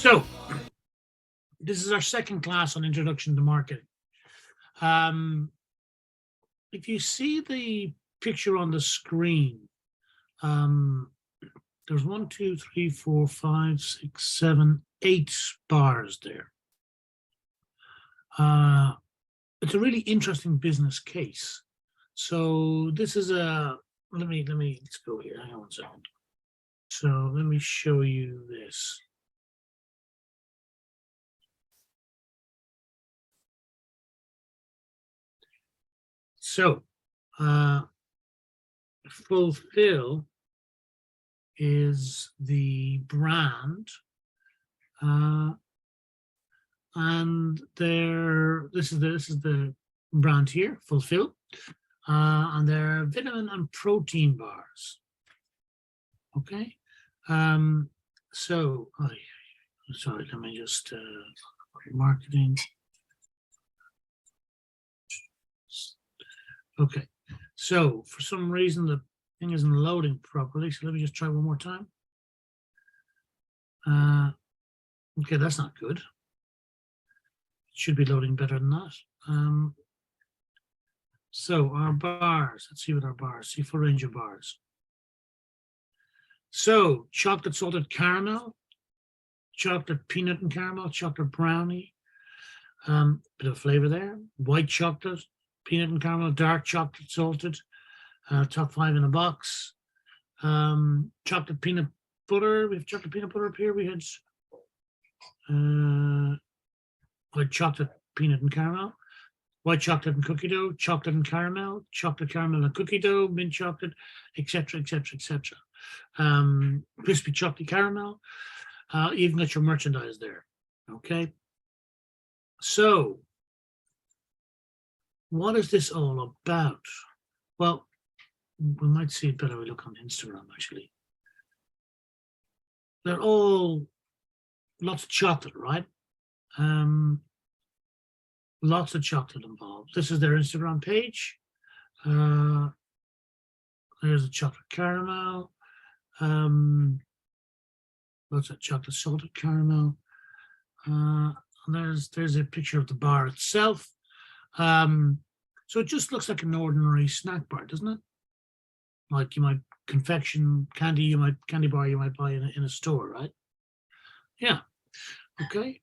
So this is our second class on Introduction to Marketing. If you see the picture on the screen, there's 1, 2, 3, 4, 5, 6, 7, 8 bars there. It's a really interesting business case. So this is a, let's go here. Hang on one second. So let me show you this. So, Fulfill is the brand, and this is the brand here, Fulfill, and they're vitamin and protein bars. Okay, so sorry, let me just marketing. Okay, so for some reason the thing isn't loading properly, so let me just try one more time. Okay, that's not good. It should be loading better than that. So our bars, let's see what our bars, see full range of bars. So chocolate salted caramel, chocolate peanut and caramel, chocolate brownie, bit of flavor there, white chocolate, peanut and caramel, dark chocolate salted, top 5 in a box. Chocolate peanut butter, we have chocolate peanut butter up here. We had white chocolate, peanut and caramel, white chocolate and cookie dough, chocolate and caramel and cookie dough, mint chocolate, etc., etc., etc. Crispy chocolate caramel. Even got your merchandise there. Okay. So, what is this all about? Well, we might see it better if we look on Instagram, actually. They're all lots of chocolate, right? Lots of chocolate involved. This is their Instagram page. There's a chocolate caramel. Lots of chocolate salted caramel. And there's a picture of the bar itself. So it just looks like an ordinary snack bar, doesn't it? Like you might confection candy, candy bar you might buy in a store, right? Yeah. Okay.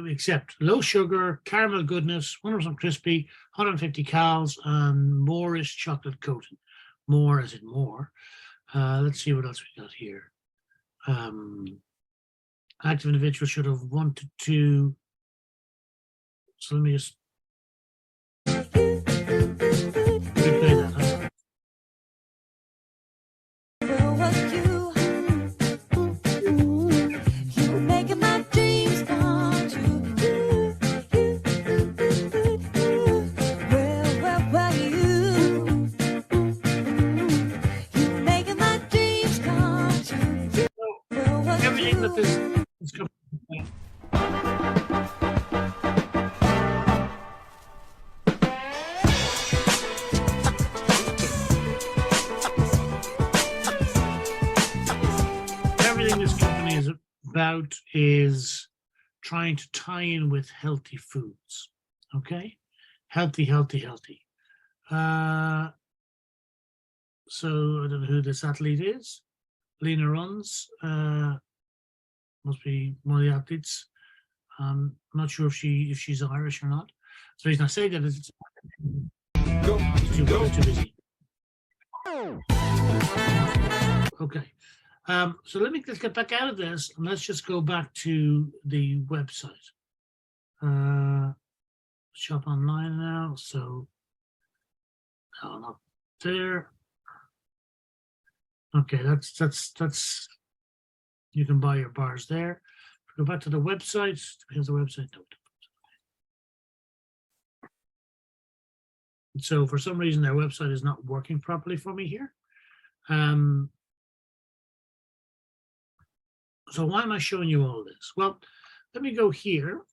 Except low sugar, caramel goodness, 100% crispy, 150 calories, and Moorish chocolate coating. More as in more. Let's see what else we got here. Active individuals should have 1 to 2. So let me just replay that. Everything that this company. Everything this company is about is trying to tie in with healthy foods. Okay, healthy. So I don't know who this athlete is. Lena Runs. Must be one of the athletes. I'm not sure if she's Irish or not. So the reason I say that is it's too busy. Okay. So let's get back out of this and let's just go back to the website. Shop online now. So not there. Okay, that's you can buy your bars there. Go back to the website. Here's the website. So for some reason, their website is not working properly for me here. So why am I showing you all this? Well, let me go here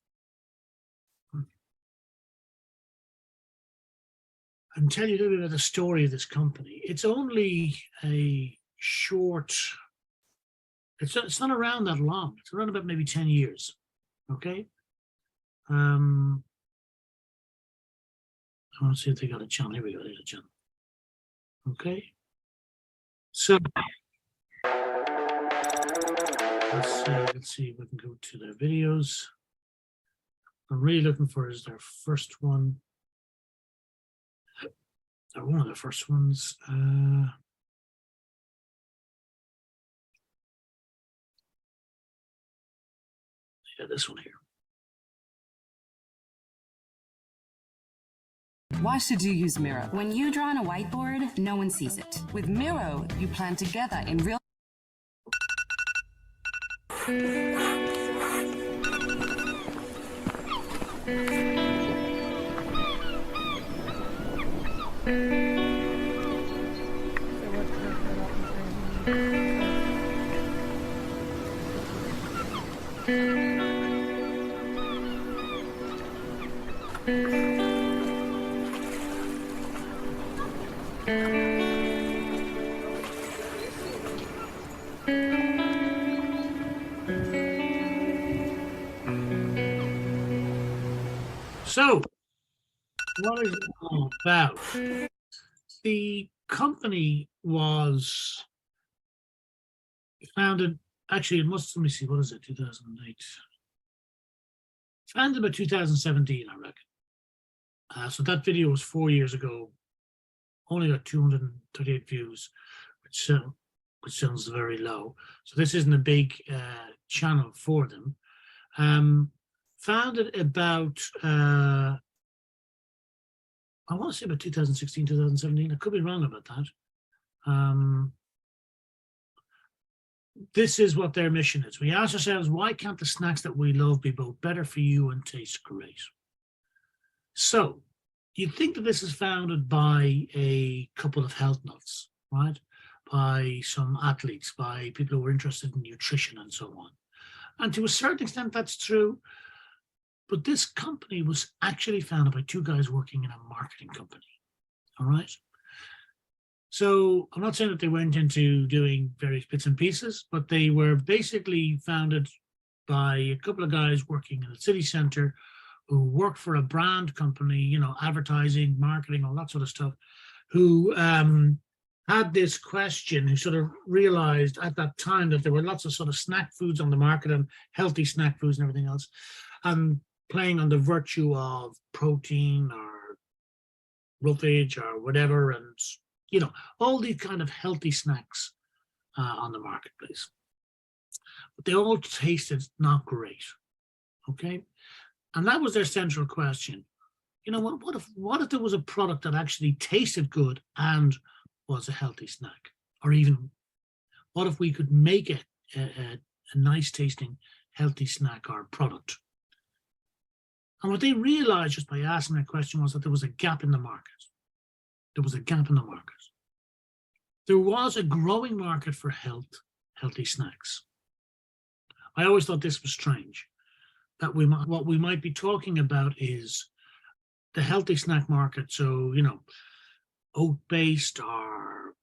and tell you a little bit of the story of this company. It's only a short It's not around that long. It's around about maybe 10 years. Okay. I want to see if they got a channel. Here we go. There's a channel. Okay. So let's see if we can go to their videos. I'm really looking for is their first one. Or one of the first ones. Yeah, this one here. Why should you use Miro? When you draw on a whiteboard, no one sees it. With Miro, you plan together in real. So, what is it all about? The company was founded, actually, let me see, what is it, 2008? Founded by 2017, I reckon. So that video was 4 years ago, only got 238 views, which sounds very low. So this isn't a big channel for them. Founded about, I want to say about 2016, 2017. I could be wrong about that. This is what their mission is. We ask ourselves, why can't the snacks that we love be both better for you and taste great? So you'd think that this is founded by a couple of health nuts, right? By some athletes, by people who are interested in nutrition and so on. And to a certain extent, that's true. But this company was actually founded by two guys working in a marketing company, all right? So I'm not saying that they went into doing various bits and pieces, but they were basically founded by a couple of guys working in the city center who worked for a brand company, you know, advertising, marketing, all that sort of stuff, who had this question, who sort of realized at that time that there were lots of sort of snack foods on the market and healthy snack foods and everything else, and playing on the virtue of protein or roughage or whatever, and you know, all these kind of healthy snacks on the marketplace. But they all tasted not great, okay? And that was their central question. You know, what if there was a product that actually tasted good and was a healthy snack? Or even, what if we could make it a nice tasting, healthy snack or product? And what they realized just by asking that question was that there was a gap in the market. There was a gap in the market. There was a growing market for healthy snacks. I always thought this was strange, that what we might be talking about is the healthy snack market. So, you know, oat-based or,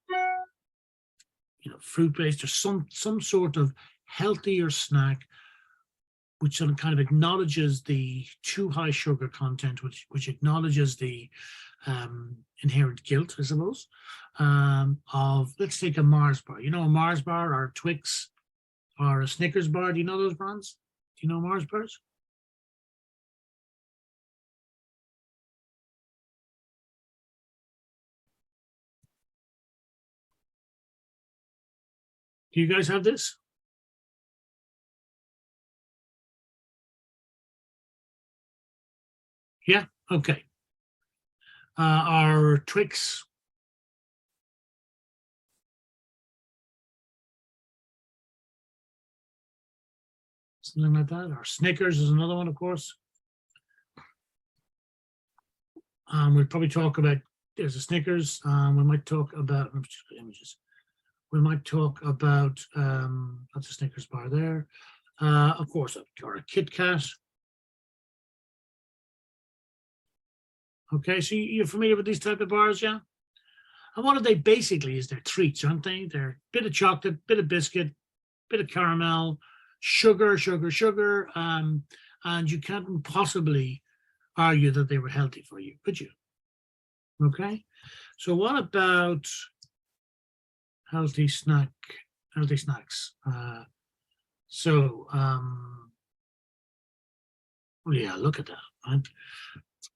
you know, fruit-based or some sort of healthier snack which sort of kind of acknowledges the too high sugar content, which acknowledges the inherent guilt, I suppose, of, let's take a Mars bar. You know, a Mars bar or a Twix or a Snickers bar. Do you know those brands? Do you know Mars bars? Do you guys have this? Yeah, okay. Our Twix. Something like that. Our Snickers is another one, of course. We'll probably talk about, there's a Snickers. We might talk about images. We might talk about, that's a Snickers bar there. Of course, or a Kit Kat. Okay, so you're familiar with these type of bars, yeah? And what are they basically is they're treats, aren't they? They're a bit of chocolate, bit of biscuit, bit of caramel, sugar, and you can't possibly argue that they were healthy for you, could you? Okay. So what about healthy snacks? Yeah, look at that. Right?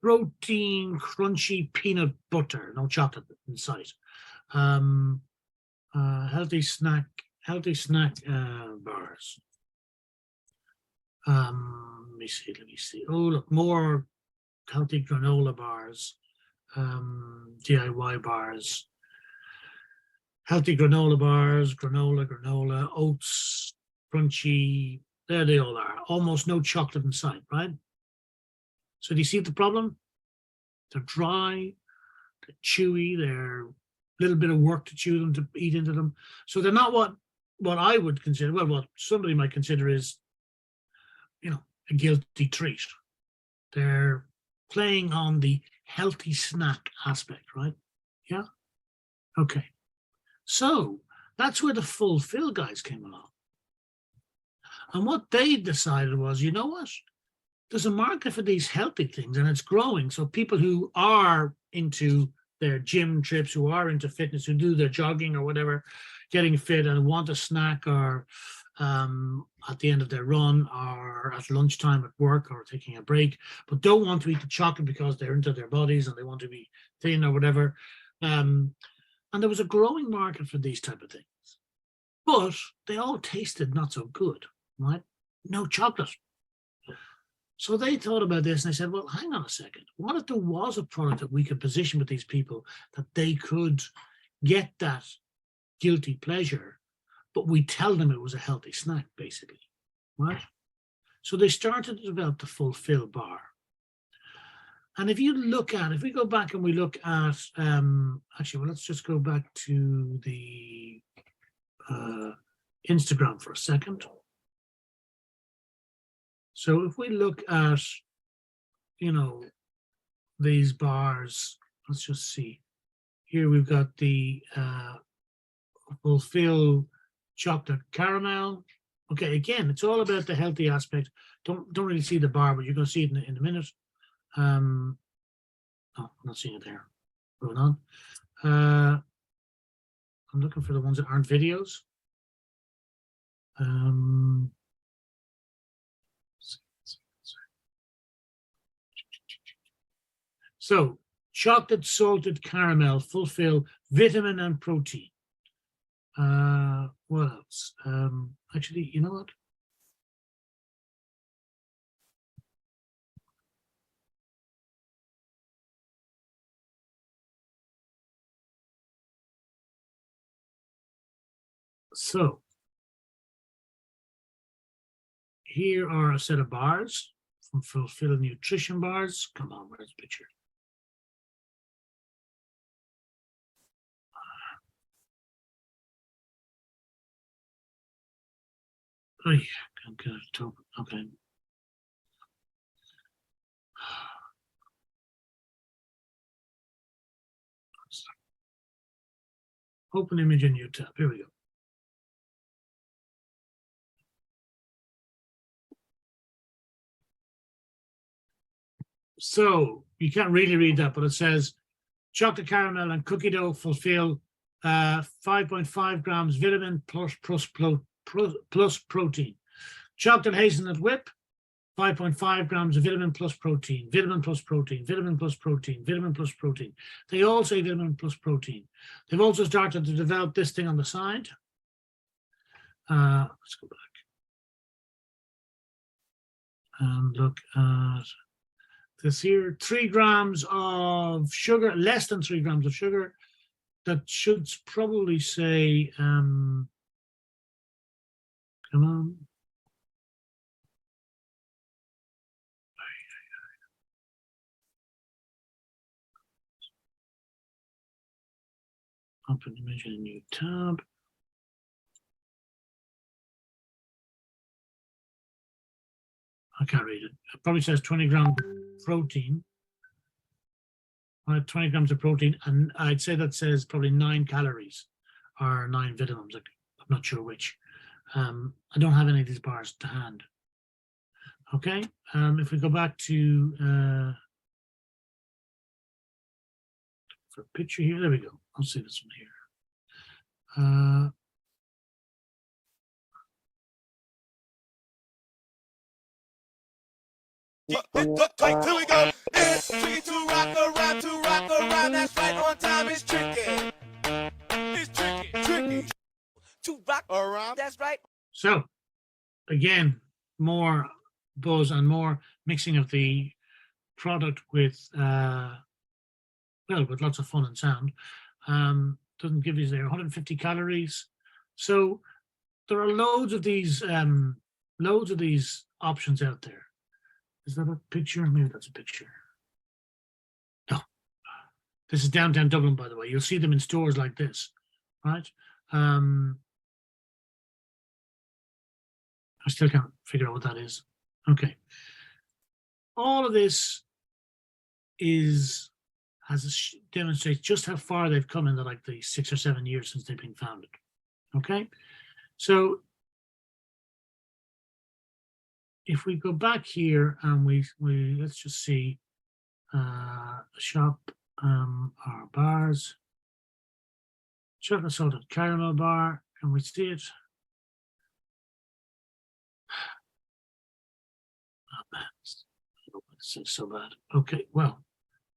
Protein, crunchy peanut butter, no chocolate inside. Um, healthy snack bars. Let me see. Oh, look, more healthy granola bars, DIY bars, healthy granola bars, granola, oats, crunchy. There they all are. Almost no chocolate inside, right? So do you see the problem? They're dry, they're chewy, they're a little bit of work to chew them, to eat into them. So they're not what I would consider, well, what somebody might consider is, a guilty treat. They're playing on the healthy snack aspect, right? Yeah. Okay. So that's where the Fulfill guys came along. And what they decided was, you know what? There's a market for these healthy things and it's growing. So people who are into their gym trips, who are into fitness, who do their jogging or whatever, getting fit and want a snack or at the end of their run or at lunchtime at work or taking a break, but don't want to eat the chocolate because they're into their bodies and they want to be thin or whatever. And there was a growing market for these type of things, but they all tasted not so good, right? No chocolate. So they thought about this and they said, well, hang on a second. What if there was a product that we could position with these people that they could get that guilty pleasure, but we tell them it was a healthy snack, basically, right? So they started to develop the Fulfill bar. And if we go back and we look at, actually, well, let's just go back to the Instagram for a second. So if we look at, these bars, let's just see. Here we've got the Fulfill chocolate caramel. Okay, again, it's all about the healthy aspect. Don't really see the bar, but you're going to see it in a minute. Oh, I'm not seeing it there. Going on. I'm looking for the ones that aren't videos. So, chocolate salted caramel, Fulfill vitamin and protein. What else? Actually, you know what? So, here are a set of bars from Fulfill Nutrition bars. Come on, where's the picture? Oh, yeah. Okay. Open image in new tab. Here we go. So you can't really read that, but it says chocolate caramel and cookie dough Fulfill 5.5 grams vitamin plus protein. Chocolate hazelnut whip, 5.5 grams of vitamin plus protein, vitamin plus protein, vitamin plus protein, vitamin plus protein. They all say vitamin plus protein. They've also started to develop this thing on the side. Let's go back and look at this here. 3 grams of sugar, less than 3 grams of sugar. That should probably say, come on. Open image in a new tab. I can't read it. It probably says 20 grams protein. 20 grams of protein, and I'd say that says probably 9 calories or 9 vitamins. I'm not sure which. I don't have any of these bars to hand. Okay, if we go back to for a picture here, there we go. I'll see this one here. Here we go. It's tricky to rock around. That's right on time. It's tricky. It's tricky to rock around. That's right. So, again, more buzz and more mixing of the product with with lots of fun and sound. Doesn't give you there 150 calories. So there are loads of these options out there. Is that a picture? Maybe that's a picture. No. This is downtown Dublin, by the way. You'll see them in stores like this, right? I still can't figure out what that is. Okay. All of this demonstrates just how far they've come in the 6 or 7 years since they've been founded. Okay. So if we go back here and we let's just see shop our bars, chocolate salted caramel bar. Can we see it? Oh man, it's so bad. Okay, well,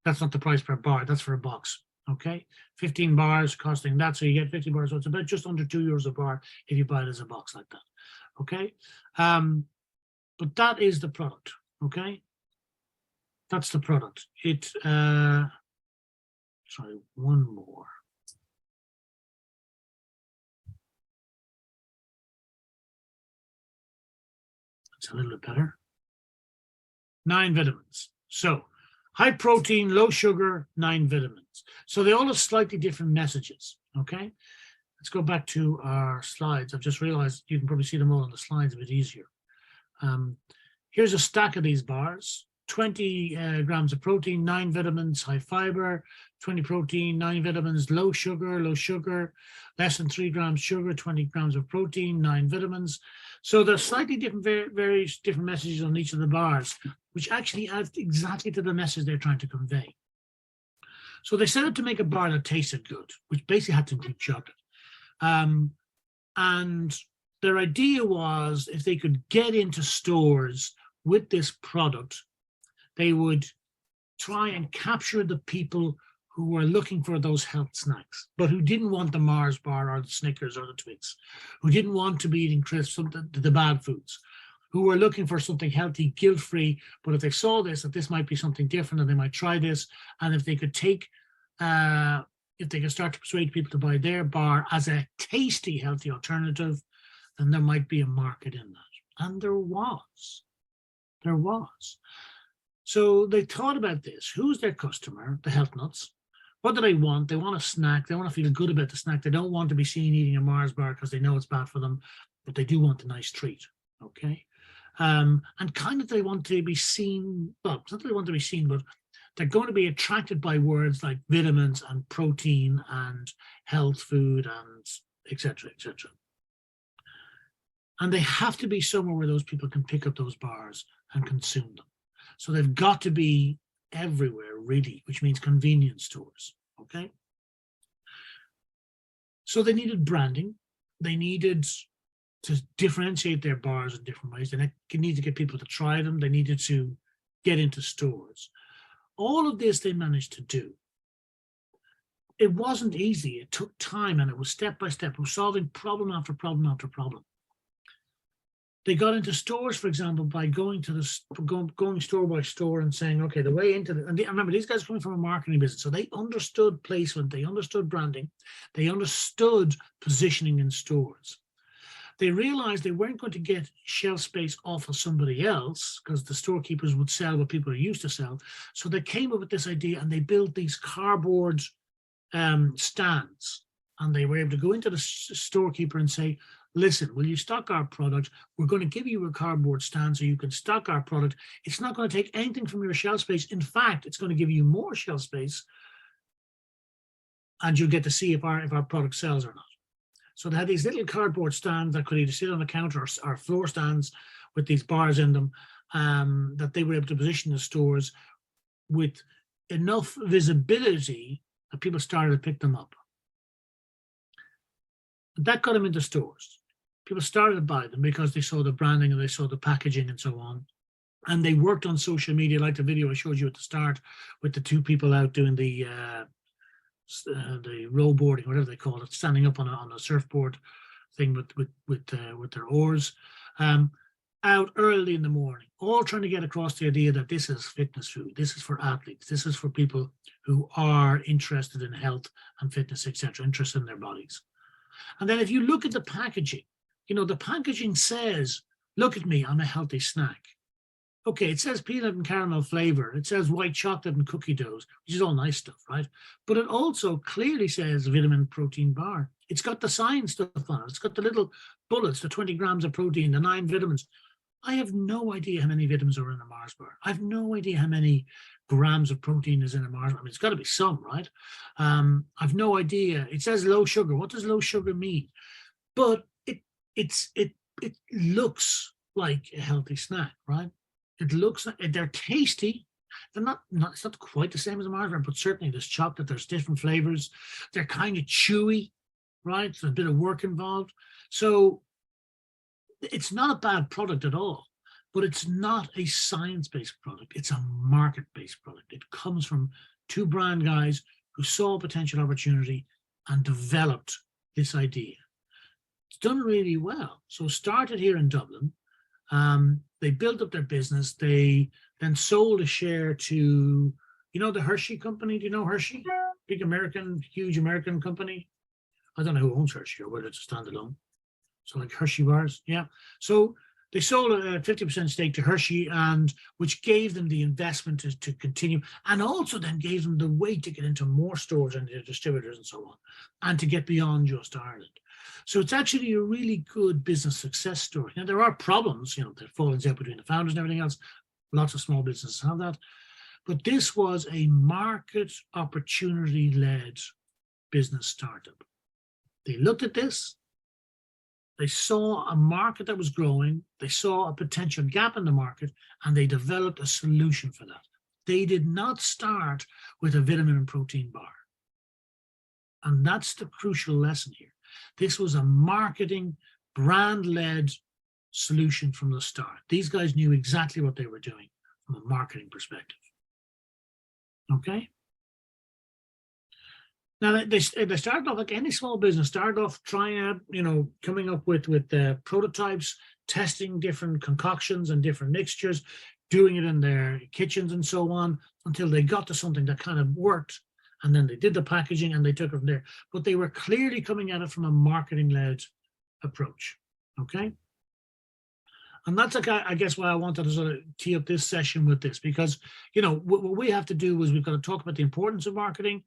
that's not the price per bar. That's for a box. Okay, 15 bars costing that, so you get 50 bars. So it's about just under €2 a bar if you buy it as a box like that. Okay, but that is the product. Okay, that's the product. Sorry, one more. That's a little bit better. 9 vitamins. So high protein, low sugar, 9 vitamins. So they all have slightly different messages. Okay, let's go back to our slides. I've just realized you can probably see them all on the slides a bit easier. Here's a stack of these bars. 20 grams of protein, 9 vitamins, high fiber, 20 protein, 9 vitamins, low sugar, less than 3 grams sugar, 20 grams of protein, 9 vitamins. So there's slightly different, various different messages on each of the bars, which actually adds exactly to the message they're trying to convey. So they set out to make a bar that tasted good, which basically had to include chocolate. And their idea was if they could get into stores with this product, they would try and capture the people who were looking for those health snacks, but who didn't want the Mars bar or the Snickers or the Twix, who didn't want to be eating crisps, the bad foods, who were looking for something healthy, guilt-free, but if they saw this, that this might be something different and they might try this, and if they could start to persuade people to buy their bar as a tasty, healthy alternative, then there might be a market in that. And there was. So they thought about this. Who's their customer? The health nuts. What do they want? They want a snack. They want to feel good about the snack. They don't want to be seen eating a Mars bar because they know it's bad for them, but they do want a nice treat. Okay. And kind of they want to be seen. Well, it's not that they want to be seen, but they're going to be attracted by words like vitamins and protein and health food and etc. And they have to be somewhere where those people can pick up those bars and consume them. So they've got to be everywhere, really, which means convenience stores, okay? So they needed branding. They needed to differentiate their bars in different ways. They need to get people to try them. They needed to get into stores. All of this they managed to do. It wasn't easy. It took time, and it was step by step. It was solving problem after problem after problem. They got into stores, for example, by going store by store and saying, okay, the way into and remember, these guys are coming from a marketing business, so they understood placement, they understood branding, they understood positioning in stores. They realized they weren't going to get shelf space off of somebody else because the storekeepers would sell what people are used to sell. So they came up with this idea and they built these cardboard stands, and they were able to go into the storekeeper and say, listen, will you stock our product? We're going to give you a cardboard stand so you can stock our product. It's not going to take anything from your shelf space. In fact, it's going to give you more shelf space, and you'll get to see if our product sells or not. So they had these little cardboard stands that could either sit on the counter or floor stands with these bars in them, that they were able to position the stores with enough visibility that people started to pick them up. That got them into stores. People started to buy them because they saw the branding and they saw the packaging and so on. And they worked on social media, like the video I showed you at the start, with the two people out doing the row boarding, whatever they call it, standing up on a surfboard thing with their oars, out early in the morning, all trying to get across the idea that this is fitness food, this is for athletes, this is for people who are interested in health and fitness, etc., interested in their bodies. And then if you look at the packaging, the packaging says, look at me, I'm a healthy snack. Okay, it says peanut and caramel flavor. It says white chocolate and cookie doughs, which is all nice stuff, right? But it also clearly says vitamin protein bar. It's got the science stuff on it. It's got the little bullets, the 20 grams of protein, the 9 vitamins. I have no idea how many vitamins are in a Mars bar. I have no idea how many grams of protein is in a Mars bar. I mean, it's got to be some, right? I've no idea. It says low sugar. What does low sugar mean? But it looks like a healthy snack, right? It looks like they're tasty. They're not it's not quite the same as a Mars bar, but certainly there's chocolate, there's different flavors. They're kind of chewy, right? There's a bit of work involved. So it's not a bad product at all, but it's not a science-based product. It's a market-based product. It comes from two brand guys who saw a potential opportunity and developed this idea. It's done really well. So started here in Dublin. They built up their business. They then sold a share to, the Hershey company. Do you know Hershey? Big huge American company. I don't know who owns Hershey or whether it's a standalone. So like Hershey bars, yeah. So they sold a 50% stake to Hershey, and which gave them the investment to continue, and also then gave them the way to get into more stores and their distributors and so on, and to get beyond just Ireland. So it's actually a really good business success story. Now, there are problems, that fallings out between the founders and everything else. Lots of small businesses have that. But this was a market opportunity-led business startup. They looked at this. They saw a market that was growing. They saw a potential gap in the market, and they developed a solution for that. They did not start with a vitamin and protein bar. And that's the crucial lesson here. This was a marketing, brand-led solution from the start. These guys knew exactly what they were doing from a marketing perspective. Okay? Now, they started off like any small business, started off trying out, coming up with prototypes, testing different concoctions and different mixtures, doing it in their kitchens and so on, until they got to something that kind of worked. And then they did the packaging and they took it from there. But they were clearly coming at it from a marketing-led approach, okay? And that's, I guess, why I wanted to sort of tee up this session with this, because, what we have to do is we've got to talk about the importance of marketing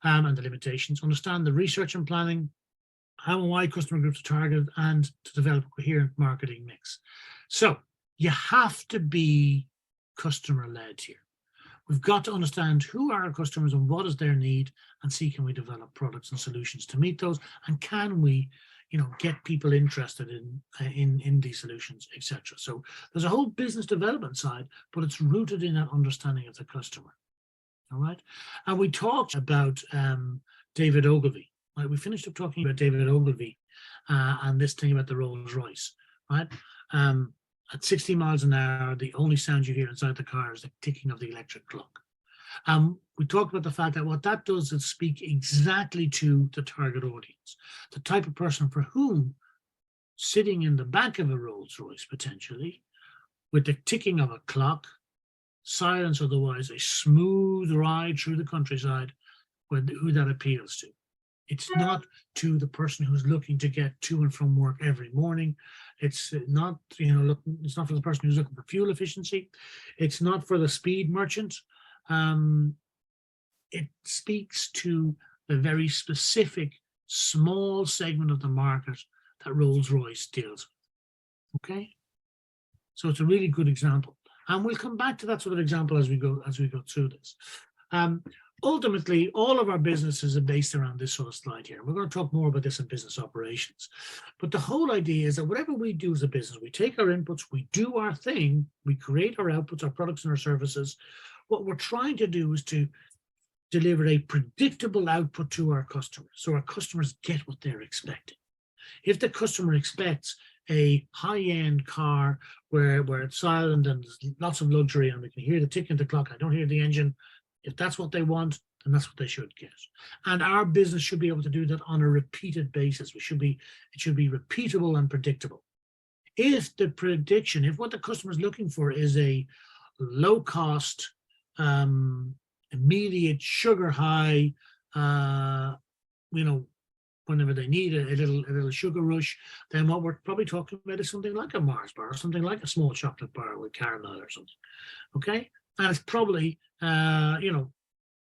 and the limitations, understand the research and planning, how and why customer groups are targeted, and to develop a coherent marketing mix. So you have to be customer-led here. We've got to understand who are our customers and what is their need, and see, can we develop products and solutions to meet those, and can we, get people interested in these solutions, etc. So there's a whole business development side, but it's rooted in that understanding of the customer. All right, and we talked about David Ogilvy. Right, we finished up talking about David Ogilvy and this thing about the Rolls Royce. Right. At 60 miles an hour, the only sound you hear inside the car is the ticking of the electric clock. We talked about the fact that what that does is speak exactly to the target audience, the type of person for whom sitting in the back of a Rolls Royce, potentially, with the ticking of a clock, silence otherwise, a smooth ride through the countryside, who that appeals to. It's not to the person who's looking to get to and from work every morning. It's not, it's not for the person who's looking for fuel efficiency. It's not for the speed merchant. It speaks to the very specific small segment of the market that Rolls-Royce deals with. Okay, so it's a really good example, and we'll come back to that sort of example as we go through this. ultimately, all of our businesses are based around this sort of slide here. We're going to talk more about this in business operations. But the whole idea is that whatever we do as a business, we take our inputs, we do our thing, we create our outputs, our products and our services. What we're trying to do is to deliver a predictable output to our customers, so our customers get what they're expecting. If the customer expects a high-end car where it's silent and there's lots of luxury and we can hear the ticking of the clock, I don't hear the engine, if that's what they want, then that's what they should get. And our business should be able to do that on a repeated basis. It should be repeatable and predictable. If what the customer is looking for is a low-cost, immediate sugar high, whenever they need a little sugar rush, then what we're probably talking about is something like a Mars bar, or something like a small chocolate bar with caramel or something. Okay, and it's probably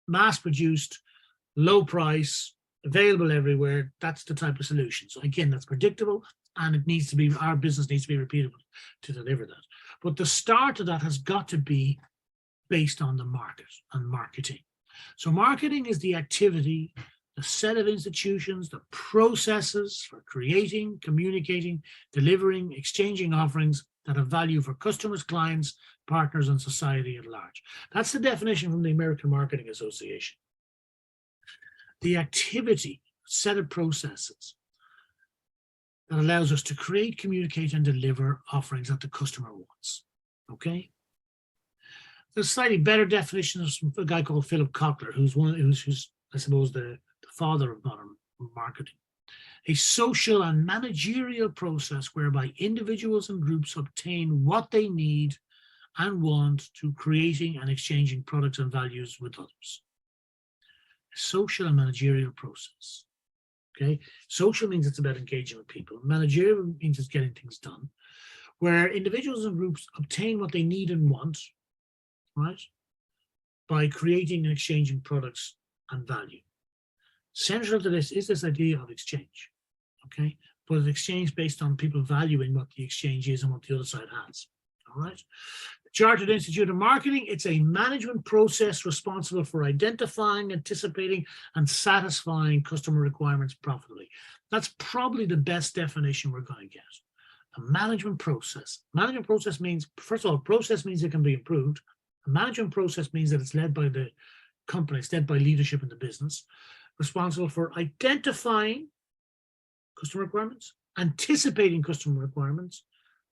mass produced, low price, available everywhere. That's the type of solution. So again, that's predictable, and our business needs to be repeatable to deliver that. But the start of that has got to be based on the market and marketing. So marketing is the activity, the set of institutions, the processes for creating, communicating, delivering, exchanging offerings that have value for customers, clients, partners, and society at large. That's the definition from the American Marketing Association. The activity, set of processes that allows us to create, communicate, and deliver offerings that the customer wants. Okay? There's slightly better definitions from a guy called Philip Kotler, who's I suppose the father of modern marketing. A social and managerial process whereby individuals and groups obtain what they need and want to creating and exchanging products and values with others. A social and managerial process. Okay, social means it's about engaging with people. Managerial means it's getting things done, where individuals and groups obtain what they need and want, right, by creating and exchanging products and value. Central to this is this idea of exchange, okay? But an exchange based on people valuing what the exchange is and what the other side has, all right? The Chartered Institute of Marketing, it's a management process responsible for identifying, anticipating, and satisfying customer requirements profitably. That's probably the best definition we're going to get. A management process. Management process means, first of all, process means it can be improved. A management process means that it's led by the company, it's led by leadership in the business, responsible for identifying customer requirements, anticipating customer requirements.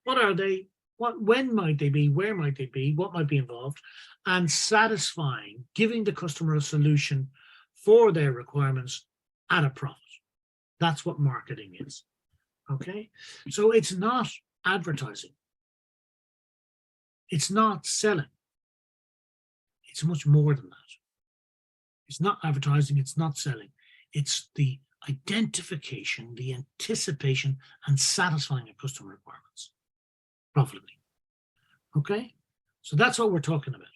What are they? When might they be? Where might they be? What might be involved? And satisfying, giving the customer a solution for their requirements at a profit. That's what marketing is. Okay? So it's not advertising. It's not selling. It's much more than that. It's not advertising, it's not selling. It's the identification, the anticipation, and satisfying of customer requirements profitably. Okay? So that's what we're talking about.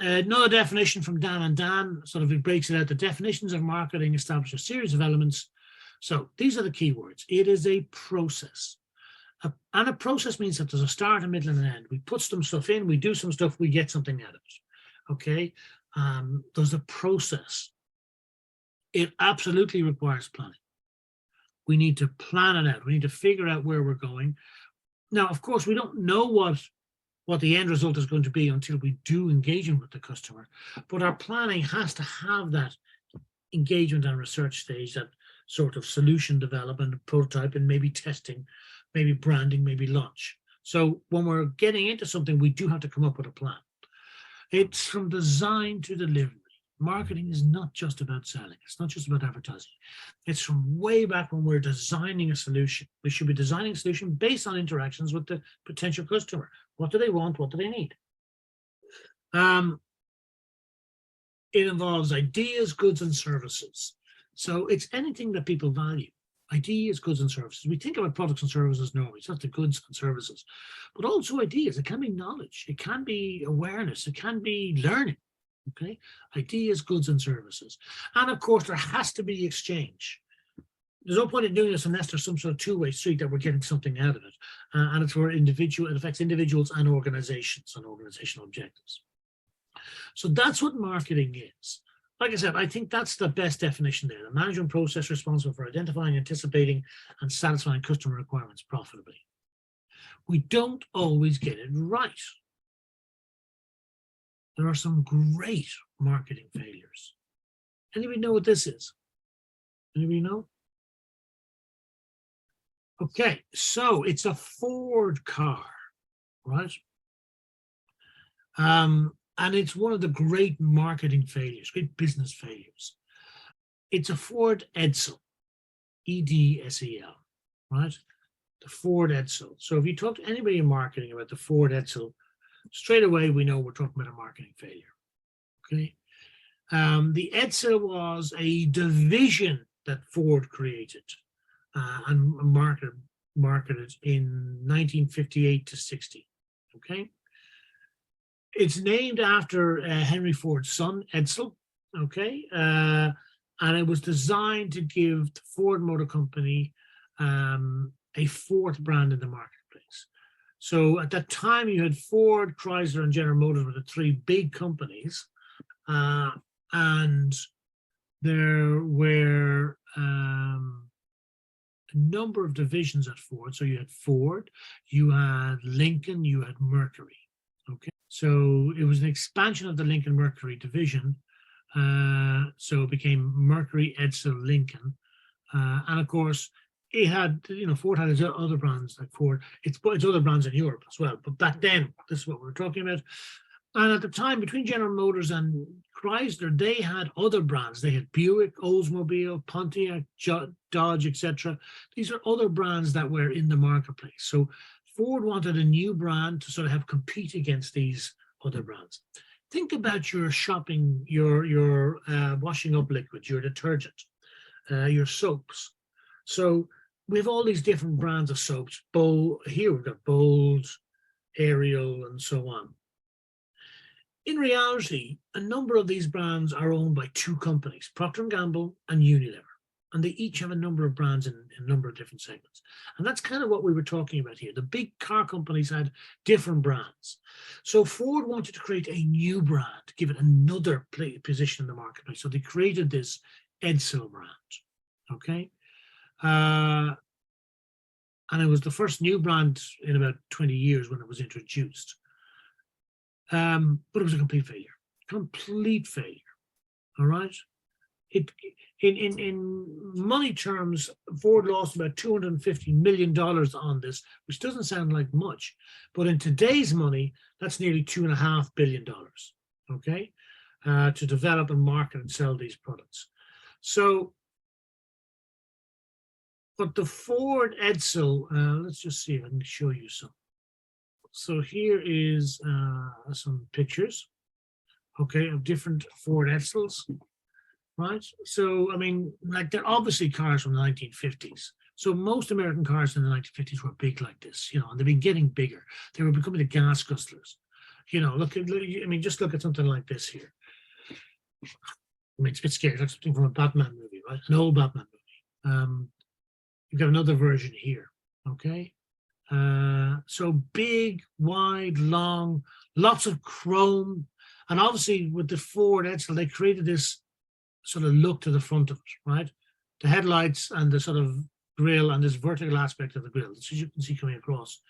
Another definition from Dan and Dan, sort of it breaks it out. The definitions of marketing establish a series of elements. So these are the key words. It is a process. And a process means that there's a start, a middle, and an end. We put some stuff in, we do some stuff, we get something out of it. Okay? There's a process. It absolutely requires planning. We need to plan it out. We need to figure out where we're going. Now, of course, we don't know what the end result is going to be until we do engagement with the customer. But our planning has to have that engagement and research stage, that sort of solution development, prototype, and maybe testing, maybe branding, maybe launch. So when we're getting into something, we do have to come up with a plan. It's from design to delivery. Marketing is not just about selling. It's not just about advertising. It's from way back when we're designing a solution. We should be designing a solution based on interactions with the potential customer. What do they want? What do they need? It involves ideas, goods, and services. So it's anything that people value. Ideas, goods, and services. We think about products and services normally. It's not the goods and services, but also ideas. It can be knowledge. It can be awareness. It can be learning. Okay, ideas, goods, and services. And of course, there has to be exchange. There's no point in doing this unless there's some sort of two-way street that we're getting something out of it. And it's for it affects individuals and organizations and organizational objectives. So that's what marketing is. Like I said, I think that's the best definition there. The management process responsible for identifying, anticipating, and satisfying customer requirements profitably. We don't always get it right. There are some great marketing failures. Anybody know what this is? Anybody know? Okay, so it's a Ford car, right? And it's one of the great marketing failures, great business failures. It's a Ford Edsel, E-D-S-E-L, right? The Ford Edsel. So if you talk to anybody in marketing about the Ford Edsel, straight away we know we're talking about a marketing failure, okay? The Edsel was a division that Ford created and marketed in 1958 to 60, okay? It's named after Henry Ford's son, Edsel, okay? And it was designed to give the Ford Motor Company a fourth brand in the marketplace. So at that time, you had Ford, Chrysler, and General Motors were the three big companies. And there were a number of divisions at Ford. So you had Ford, you had Lincoln, you had Mercury, okay? So it was an expansion of the Lincoln Mercury division. So it became Mercury, Edsel, Lincoln. And of course, it had, Ford had its other brands like Ford. It's other brands in Europe as well. But back then, this is what we were talking about. And at the time, between General Motors and Chrysler, they had other brands. They had Buick, Oldsmobile, Pontiac, Dodge, etc. These are other brands that were in the marketplace. So Ford wanted a new brand to sort of help compete against these other brands. Think about your shopping, your washing up liquid, your detergent, your soaps. So we have all these different brands of soaps. Here we've got Bold, Ariel, and so on. In reality, a number of these brands are owned by two companies, Procter & Gamble and Unilever, and they each have a number of brands in a number of different segments. And that's kind of what we were talking about here. The big car companies had different brands. So Ford wanted to create a new brand, to give it another position in the marketplace. So they created this Edsel brand, okay? And it was the first new brand in about 20 years when it was introduced. But it was a complete failure, all right? In money terms, Ford lost about $250 million on this, which doesn't sound like much, but in today's money, that's nearly $2.5 billion, okay? To develop and market and sell these products. So, but the Ford Edsel, let's just see if I can show you some. So here is some pictures, okay, of different Ford Edsels, right? So, I mean, like they're obviously cars from the 1950s. So most American cars in the 1950s were big like this, and they've been getting bigger. They were becoming the gas guzzlers. Just look at something like this here. I mean, it's a bit scary. That's something from a Batman movie, right? An old Batman movie. You've got another version here, okay? So big, wide, long, lots of chrome. And obviously with the Ford Edsel, they created this sort of look to the front of it, right? The headlights and the sort of grille and this vertical aspect of the grille, as you can see coming across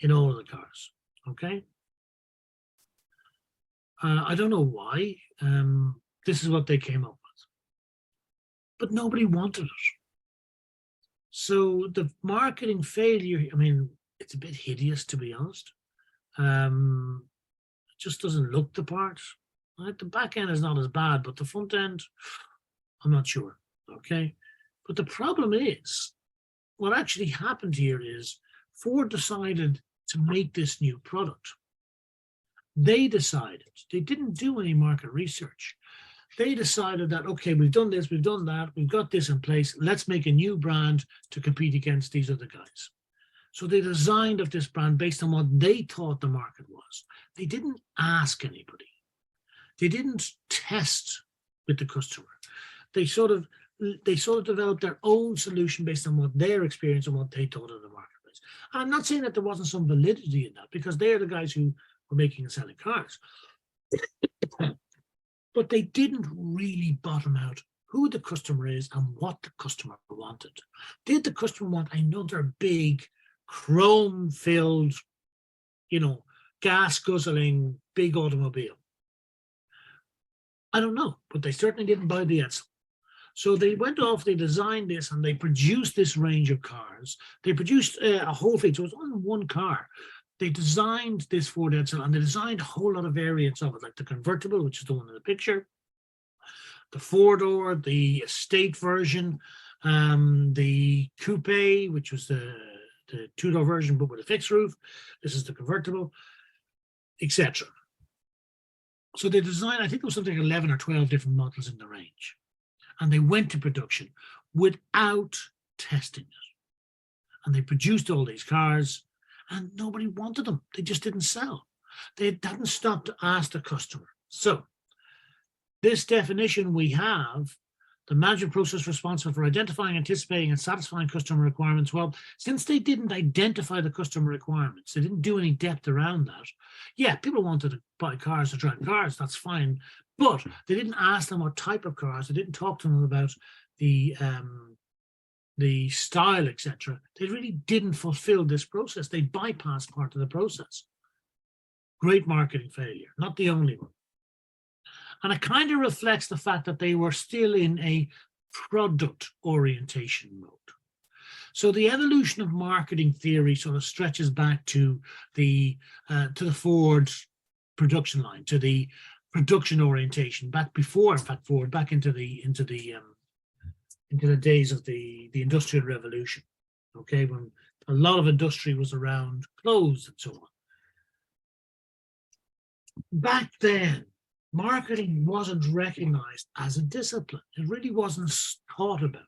in all of the cars, okay? I don't know why. This is what they came up with. But nobody wanted it. So the marketing failure, I mean, it's a bit hideous, to be honest. It just doesn't look the part. Right? The back end is not as bad, but the front end, I'm not sure, okay? But the problem is, what actually happened here is Ford decided to make this new product. They decided, they didn't do any market research. They decided that, okay, we've done this, we've done that, we've got this in place, let's make a new brand to compete against these other guys. So they designed of this brand based on what they thought the market was. They didn't ask anybody. They didn't test with the customer. They sort of developed their own solution based on what their experience and what they thought of the marketplace. And I'm not saying that there wasn't some validity in that, because they are the guys who were making and selling cars. But they didn't really bottom out who the customer is and what the customer wanted. Did the customer want another big chrome-filled, gas-guzzling big automobile? I don't know, but they certainly didn't buy the Edsel. So they went off, they designed this, and they produced this range of cars. They produced a whole fleet, so it was only one car. They designed this Ford Edsel, and they designed a whole lot of variants of it, like the convertible, which is the one in the picture, the four-door, the estate version, the coupe, which was the two-door version, but with a fixed roof. This is the convertible, etc. So they designed, I think it was something like 11 or 12 different models in the range. And they went to production without testing it. And they produced all these cars, and nobody wanted them. They just didn't sell. They hadn't stopped to ask the customer. So this definition we have, the management process responsible for identifying, anticipating, and satisfying customer requirements. Well, since they didn't identify the customer requirements, they didn't do any depth around that. Yeah, people wanted to buy cars, to drive cars, that's fine. But they didn't ask them what type of cars. They didn't talk to them about the style, etc. They really didn't fulfill this process. They bypassed part of the process. Great marketing failure, not the only one. And it kind of reflects the fact that they were still in a product orientation mode. So the evolution of marketing theory sort of stretches back to the Ford production line, to the production orientation, back before, in fact, Ford, back into the days of the Industrial Revolution. Okay, when a lot of industry was around clothes and so on. Back then, marketing wasn't recognized as a discipline. It really wasn't thought about.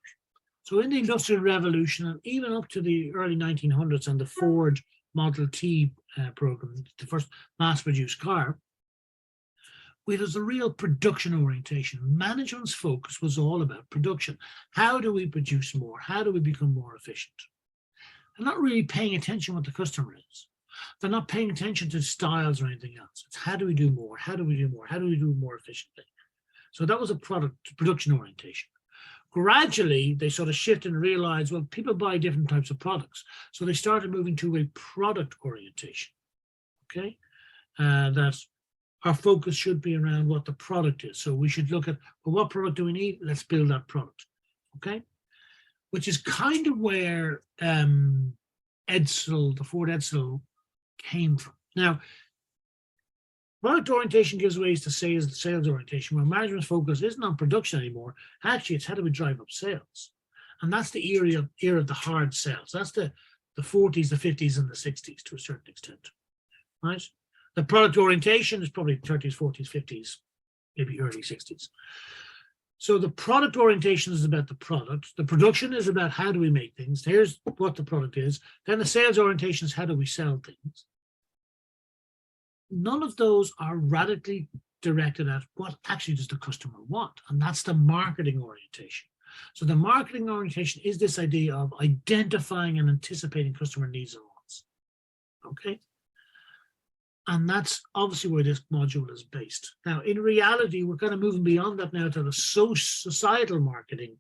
So in the Industrial Revolution, and even up to the early 1900s and the Ford Model T program, the first mass-produced car, it was a real production orientation. Management's focus was all about production. How do we produce more? How do we become more efficient? They're not really paying attention what the customer is. They're not paying attention to styles or anything else. It's how do we do more? How do we do more? How do we do more efficiently? So that was a production orientation. Gradually, they sort of shifted and realized, well, people buy different types of products. So they started moving to a product orientation, okay? That our focus should be around what the product is. So we should look at, well, what product do we need? Let's build that product, okay? Which is kind of where Edsel, the Ford Edsel, came from. Now, product orientation gives ways to sales orientation, where management's focus isn't on production anymore. Actually, it's how do we drive up sales? And that's the era of the hard sales. That's the 40s, the 50s, and the 60s to a certain extent, right? The product orientation is probably 30s, 40s, 50s, maybe early 60s. So the product orientation is about the product. The production is about how do we make things. Here's what the product is. Then the sales orientation is how do we sell things. None of those are radically directed at what actually does the customer want. And that's the marketing orientation. So the marketing orientation is this idea of identifying and anticipating customer needs and wants. Okay? And that's obviously where this module is based. Now, in reality, we're kind of moving beyond that now to the societal marketing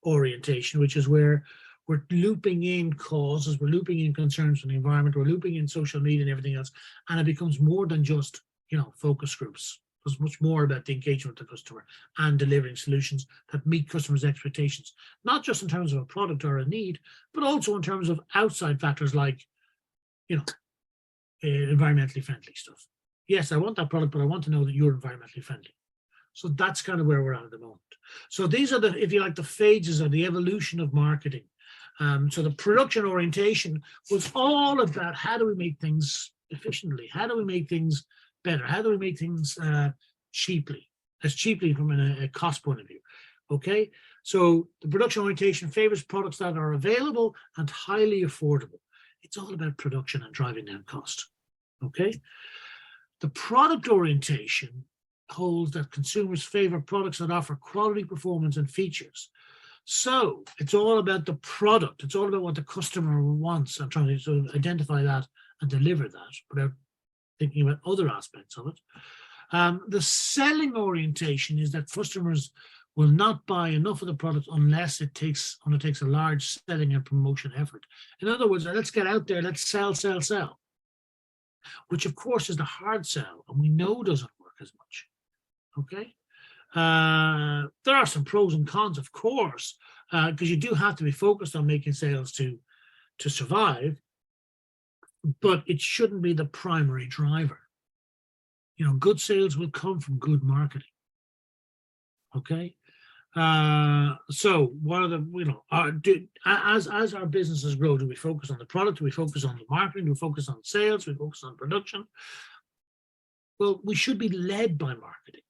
orientation, which is where we're looping in causes, we're looping in concerns for the environment, we're looping in social media and everything else. And it becomes more than just, focus groups. It's much more about the engagement with the customer and delivering solutions that meet customers' expectations, not just in terms of a product or a need, but also in terms of outside factors like, environmentally friendly stuff. Yes, I want that product, but I want to know that you're environmentally friendly. So that's kind of where we're at the moment. So these are the, if you like, the phases of the evolution of marketing. So the production orientation was all about how do we make things efficiently? How do we make things better? How do we make things cheaply from a cost point of view? Okay, so the production orientation favors products that are available and highly affordable. It's all about production and driving down cost, okay? The product orientation holds that consumers favor products that offer quality, performance, and features. So it's all about the product. It's all about what the customer wants and trying to sort of identify that and deliver that without thinking about other aspects of it. The selling orientation is that customers will not buy enough of the product unless it undertakes a large selling and promotion effort. In other words, let's get out there, let's sell, sell, sell, which of course is the hard sell, and we know doesn't work as much. Okay. There are some pros and cons, of course, because you do have to be focused on making sales to survive, but it shouldn't be the primary driver. You know, good sales will come from good marketing. Okay. So what are the, you know, as our businesses grow, do we focus on the product? Do we focus on the marketing? Do we focus on sales? Do we focus on production? Well, we should be led by marketing.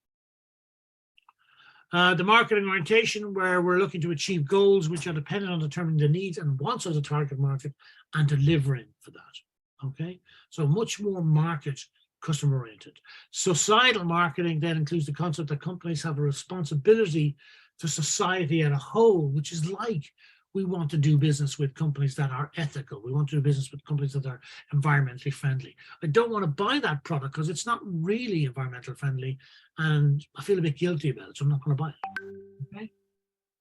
The marketing orientation, where we're looking to achieve goals which are dependent on determining the needs and wants of the target market and delivering for that. Okay, so much more market customer oriented. Societal marketing then includes the concept that companies have a responsibility to society as a whole, which is like, we want to do business with companies that are ethical. We want to do business with companies that are environmentally friendly. I don't want to buy that product because it's not really environmentally friendly and I feel a bit guilty about it, so I'm not going to buy it. Okay,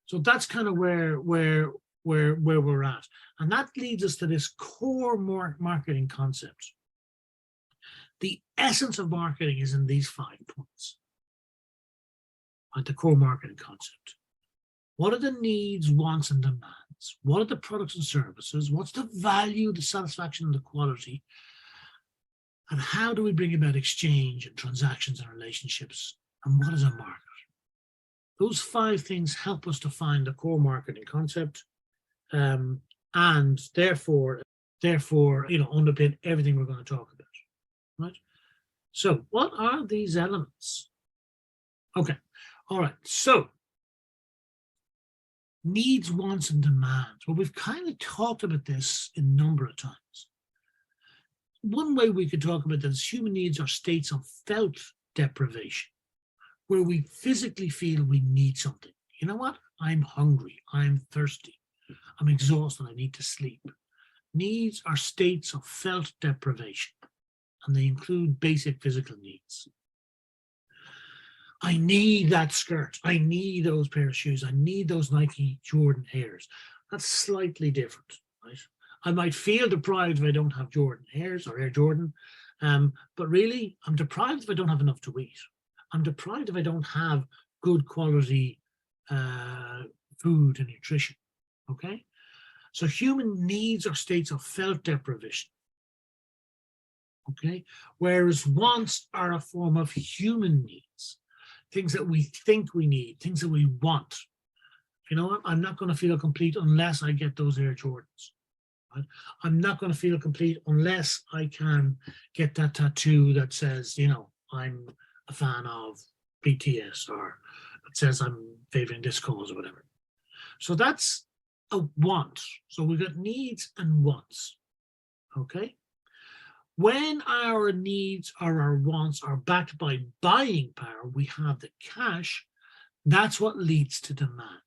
so that's kind of where we're at, and that leads us to this core marketing concept. The essence of marketing is in these 5 points. At the core marketing concept, what are the needs, wants, and demands? What are the products and services? What's the value, the satisfaction, and the quality? And how do we bring about exchange and transactions and relationships? And what is a market? Those 5 things help us to find the core marketing concept, and therefore, you know, underpin everything we're going to talk about. Right? So what are these elements? Okay. All right. So needs, wants, and demands. Well, we've kind of talked about this a number of times. One way we could talk about that is human needs are states of felt deprivation, where we physically feel we need something. You know what? I'm hungry. I'm thirsty. I'm exhausted. I need to sleep. Needs are states of felt deprivation, and they include basic physical needs. I need that skirt. I need those pair of shoes. I need those Nike Jordan Airs. That's slightly different, right? I might feel deprived if I don't have Jordan Airs or Air Jordan, but really I'm deprived if I don't have enough to eat. I'm deprived if I don't have good quality food and nutrition, okay? So human needs are states of felt deprivation, okay? Whereas wants are a form of human needs. Things that we think we need, things that we want. You know what? I'm not going to feel complete unless I get those Air Jordans. Right? I'm not going to feel complete unless I can get that tattoo that says, you know, I'm a fan of BTS, or it says I'm favoring this cause or whatever. So that's a want. So we've got needs and wants. Okay. When our needs or our wants are backed by buying power, we have the cash. That's what leads to demand.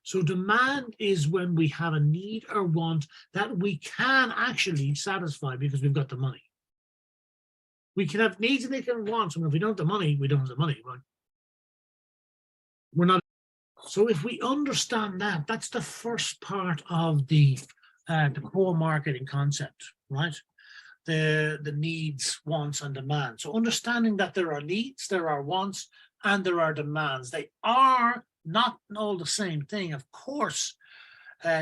So demand is when we have a need or want that we can actually satisfy because we've got the money. We can have needs and they can have wants, and if we don't have the money, we don't have the money. Right? We're not. So if we understand that, that's the first part of the core marketing concept, right? The needs, wants, and demands. So understanding that there are needs, there are wants, and there are demands. They are not all the same thing. Of course,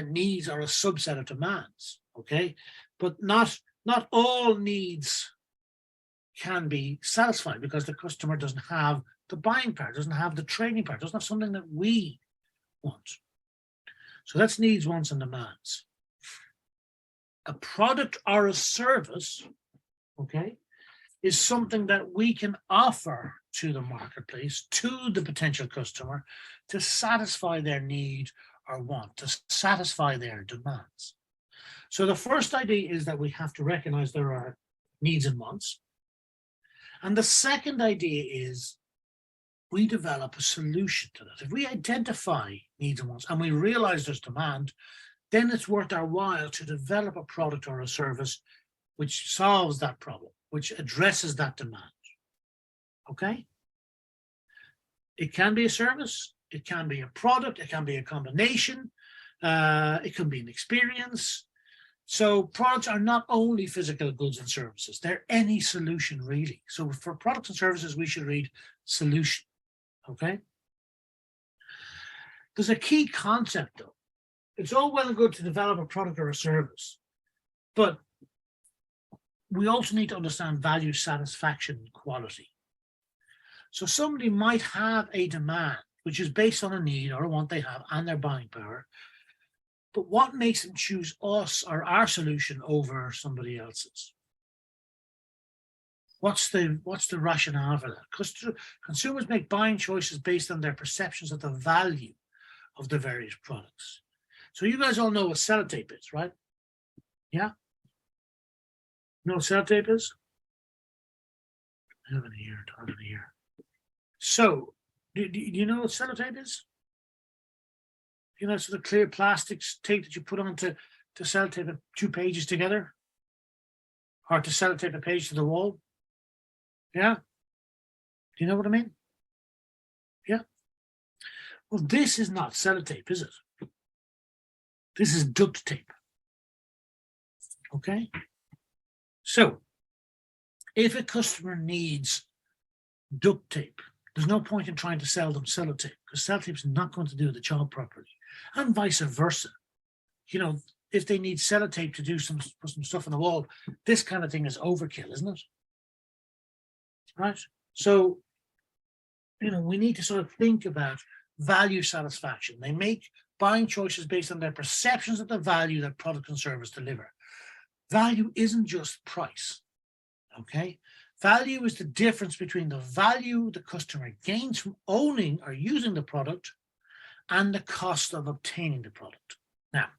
needs are a subset of demands, okay? But not all needs can be satisfied because the customer doesn't have the buying power, doesn't have the trading power, doesn't have something that we want. So that's needs, wants, and demands. A product or a service, okay, is something that we can offer to the marketplace, to the potential customer, to satisfy their need or want, to satisfy their demands. So the first idea is that we have to recognize there are needs and wants. And the second idea is we develop a solution to that. If we identify needs and wants and we realize there's demand, then it's worth our while to develop a product or a service which solves that problem, which addresses that demand. okay? It can be a service, it can be a product, it can be a combination, it can be an experience. So products are not only physical goods and services, they're any solution really. So for products and services, we should read solution, okay? There's a key concept though. It's all well and good to develop a product or a service, but we also need to understand value, satisfaction, and quality. So somebody might have a demand, which is based on a need or a want they have and their buying power, but what makes them choose us or our solution over somebody else's? What's the rationale for that? Because consumers make buying choices based on their perceptions of the value of the various products. So you guys all know what sellotape is, right? Yeah? You know what sellotape is? I have it here, I have it here. So, do you know what sellotape is? You know, sort of clear plastic tape that you put on to sellotape two pages together? Or to sellotape a page to the wall? Yeah? Do you know what I mean? Yeah? Well, this is not sellotape, is it? This is duct tape. Okay? So, if a customer needs duct tape, there's no point in trying to sell them sellotape, because sellotape is not going to do the job properly, and vice versa. You know, if they need sellotape to put some stuff on the wall, this kind of thing is overkill, isn't it? Right? So, you know, we need to sort of think about value satisfaction. They make buying choices based on their perceptions of the value that product and service deliver. Value isn't just price, okay? Value is the difference between the value the customer gains from owning or using the product and the cost of obtaining the product. Now,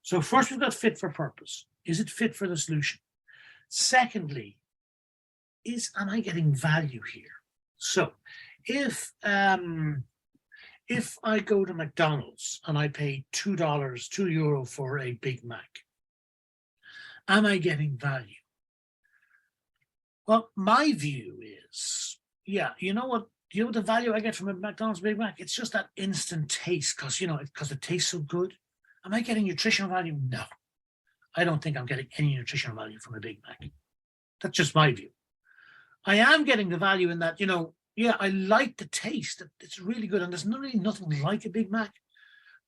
so first we've got fit for purpose. Is it fit for the solution? Secondly, am I getting value here? So if I go to McDonald's and I pay €2 for a Big Mac, am I getting value? Well, my view is, yeah, you know what the value I get from a McDonald's Big Mac? It's just that instant taste, because it tastes so good. Am I getting nutritional value? No, I don't think I'm getting any nutritional value from a Big Mac. That's just my view. I am getting the value in that, yeah, I like the taste. It's really good. And there's really nothing like a Big Mac,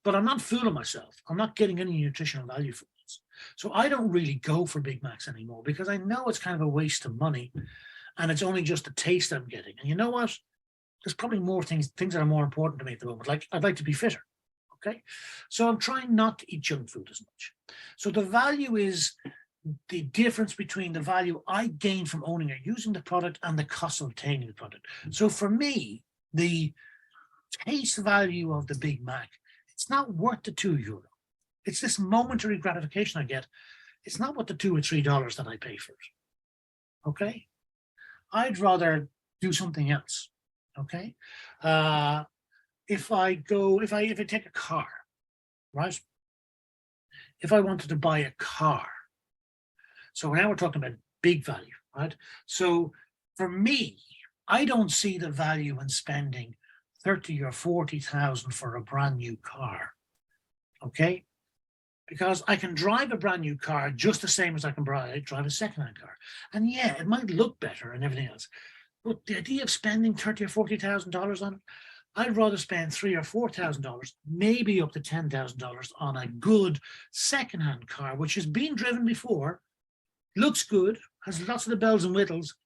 but I'm not fooling myself. I'm not getting any nutritional value from this. So I don't really go for Big Macs anymore, because I know it's kind of a waste of money and it's only just the taste I'm getting. And you know what? There's probably more things that are more important to me at the moment. Like, I'd like to be fitter. Okay. So I'm trying not to eat junk food as much. So the value is the difference between the value I gain from owning or using the product and the cost of obtaining the product. So for me, the taste value of the Big Mac, it's not worth the €2. It's this momentary gratification I get. It's not worth the $2 or $3 that I pay for it. Okay? I'd rather do something else. Okay? If I take a car, right? If I wanted to buy a car, so now we're talking about big value, right? So for me, I don't see the value in spending 30 or 40,000 for a brand new car, okay? Because I can drive a brand new car just the same as I can drive a second-hand car. And yeah, it might look better and everything else, but the idea of spending $30,000 or $40,000 on it, I'd rather spend $3,000 or $4,000, maybe up to $10,000 on a good second-hand car, which has been driven before, looks good, has lots of the bells and whistles,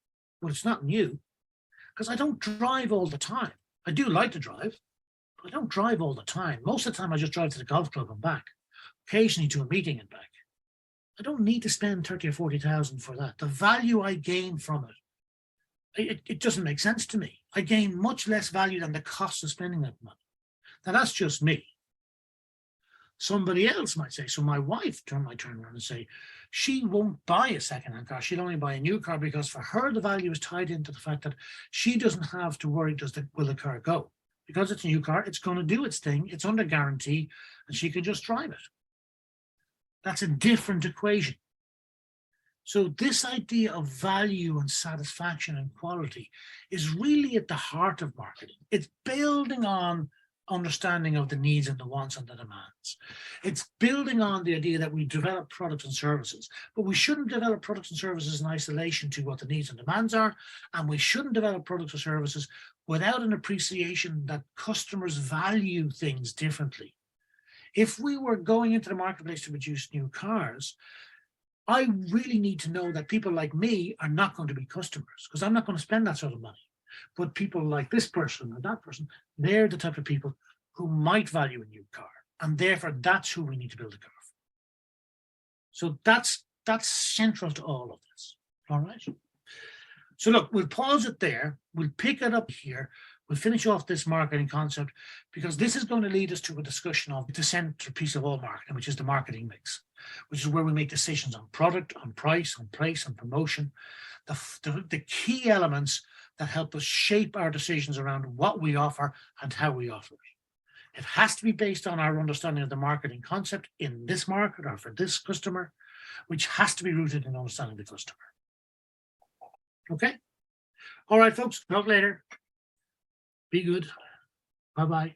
but it's not new. Because I don't drive all the time. I do like to drive, but I don't drive all the time. Most of the time, I just drive to the golf club and back, occasionally to a meeting and back. I don't need to spend 30 or 40,000 for that. The value I gain from it doesn't make sense to me. I gain much less value than the cost of spending that money. Now, that's just me. Somebody else might say, so my wife might turn around and say, she won't buy a second-hand car. She'll only buy a new car, because for her, the value is tied into the fact that she doesn't have to worry, will the car go? Because it's a new car, it's going to do its thing, it's under guarantee, and she can just drive it. That's a different equation. So this idea of value and satisfaction and quality is really at the heart of marketing. It's building on understanding of the needs and the wants and the demands. It's building on the idea that we develop products and services, but we shouldn't develop products and services in isolation to what the needs and demands are, and we shouldn't develop products or services without an appreciation that customers value things differently. If we were going into the marketplace to produce new cars, I really need to know that people like me are not going to be customers, because I'm not going to spend that sort of money. But people like this person or that person, they're the type of people who might value a new car. And therefore, that's who we need to build a car for. So that's central to all of this. All right. So look, we'll pause it there. We'll pick it up here. We'll finish off this marketing concept, because this is going to lead us to a discussion of the centerpiece of all marketing, which is the marketing mix, which is where we make decisions on product, on price, on place, on promotion, the key elements that help us shape our decisions around what we offer and how we offer it. It has to be based on our understanding of the marketing concept in this market or for this customer, which has to be rooted in understanding the customer. Okay? All right, folks, talk later. Be good. Bye-bye.